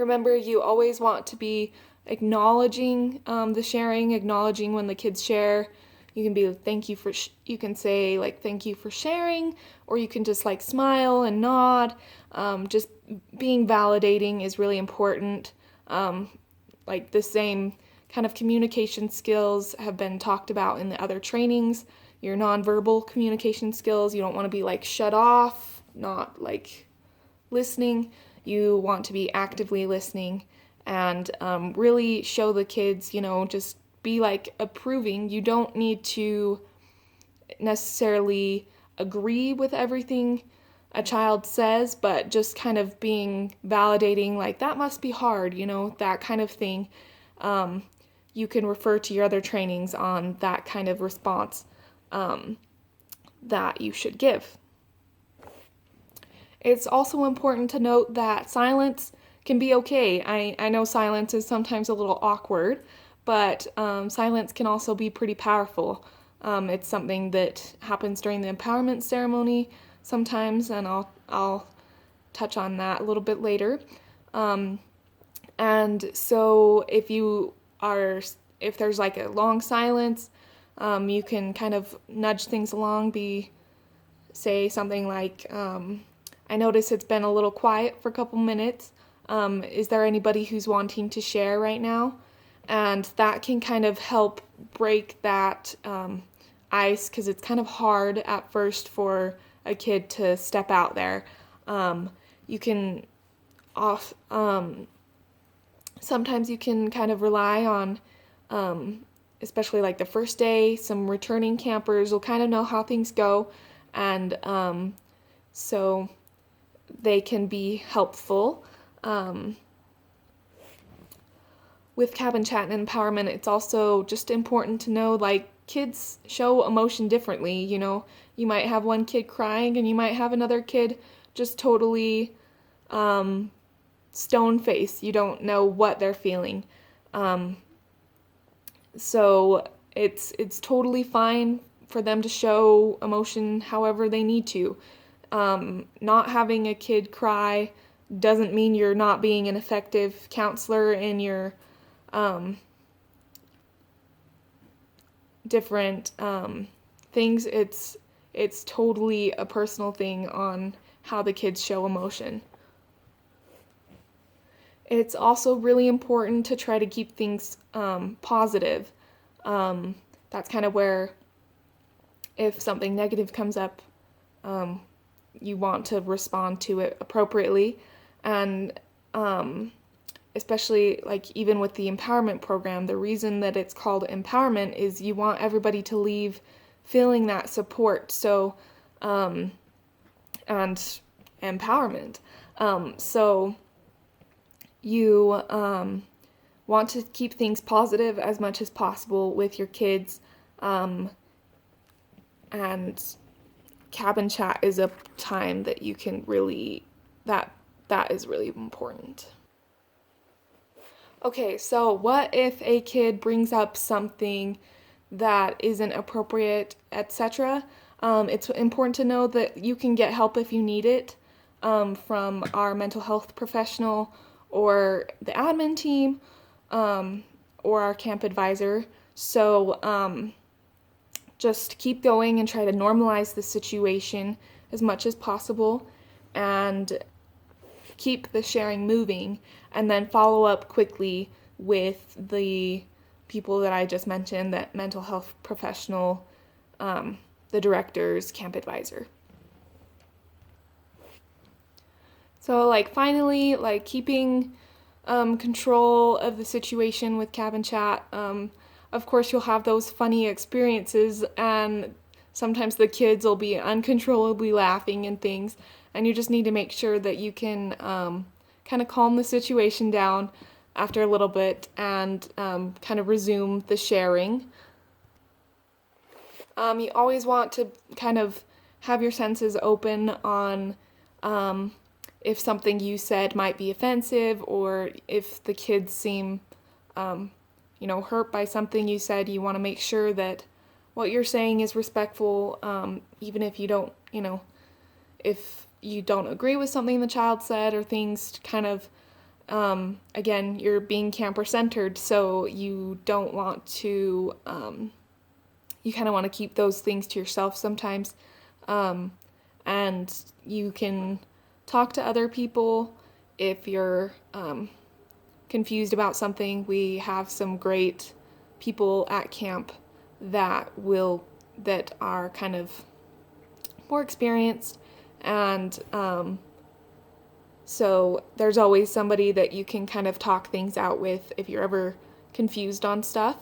Remember, you always want to be acknowledging the sharing, acknowledging when the kids share. You can be you can say like thank you for sharing, or you can just like smile and nod. Just being validating is really important. Like the same kind of communication skills have been talked about in the other trainings. Your nonverbal communication skills, you don't want to be like shut off, not like listening. You want to be actively listening and really show the kids, just be like approving. You don't need to necessarily agree with everything a child says, but just kind of being validating, like, that must be hard, that kind of thing. You can refer to your other trainings on that kind of response that you should give. It's also important to note that silence can be okay. I know silence is sometimes a little awkward, but silence can also be pretty powerful. It's something that happens during the empowerment ceremony sometimes, and I'll touch on that a little bit later. And so if there's like a long silence, you can kind of nudge things along, say something like, I notice it's been a little quiet for a couple minutes. Is there anybody who's wanting to share right now? And that can kind of help break that ice, because it's kind of hard at first for a kid to step out there. You can sometimes you can kind of rely on, especially like the first day, some returning campers will kind of know how things go, and so they can be helpful. With Cabin Chat and empowerment, it's also just important to know, like, kids show emotion differently. You might have one kid crying, and you might have another kid just totally stone face. You don't know what they're feeling. So it's totally fine for them to show emotion however they need to. Not having a kid cry doesn't mean you're not being an effective counselor in your different things. It's totally a personal thing on how the kids show emotion. It's also really important to try to keep things positive. That's kind of where, if something negative comes up, you want to respond to it appropriately. And especially like even with the empowerment program, the reason that it's called empowerment is you want everybody to leave feeling that support. So and empowerment. So you want to keep things positive as much as possible with your kids, and Cabin Chat is a time that you can really, that is really important. Okay, so what if a kid brings up something that isn't appropriate, etc.? It's important to know that you can get help if you need it, from our mental health professional or the admin team, or our camp advisor. So just keep going and try to normalize the situation as much as possible, and keep the sharing moving, and then follow up quickly with the people that I just mentioned, that mental health professional, the directors, camp advisor. So like finally, like keeping control of the situation with Cabin Chat. Of course, you'll have those funny experiences, and sometimes the kids will be uncontrollably laughing and things, and you just need to make sure that you can kind of calm the situation down after a little bit, and kind of resume the sharing. You always want to kind of have your senses open on if something you said might be offensive, or if the kids seem hurt by something you said. You want to make sure that what you're saying is respectful, even if you don't, if you don't agree with something the child said, or things kind of Again, you're being camper centered, so you don't want to, you kind of want to keep those things to yourself sometimes. Um, and you can talk to other people if you're confused about something. We have some great people at camp that are kind of more experienced, and so there's always somebody that you can kind of talk things out with if you're ever confused on stuff.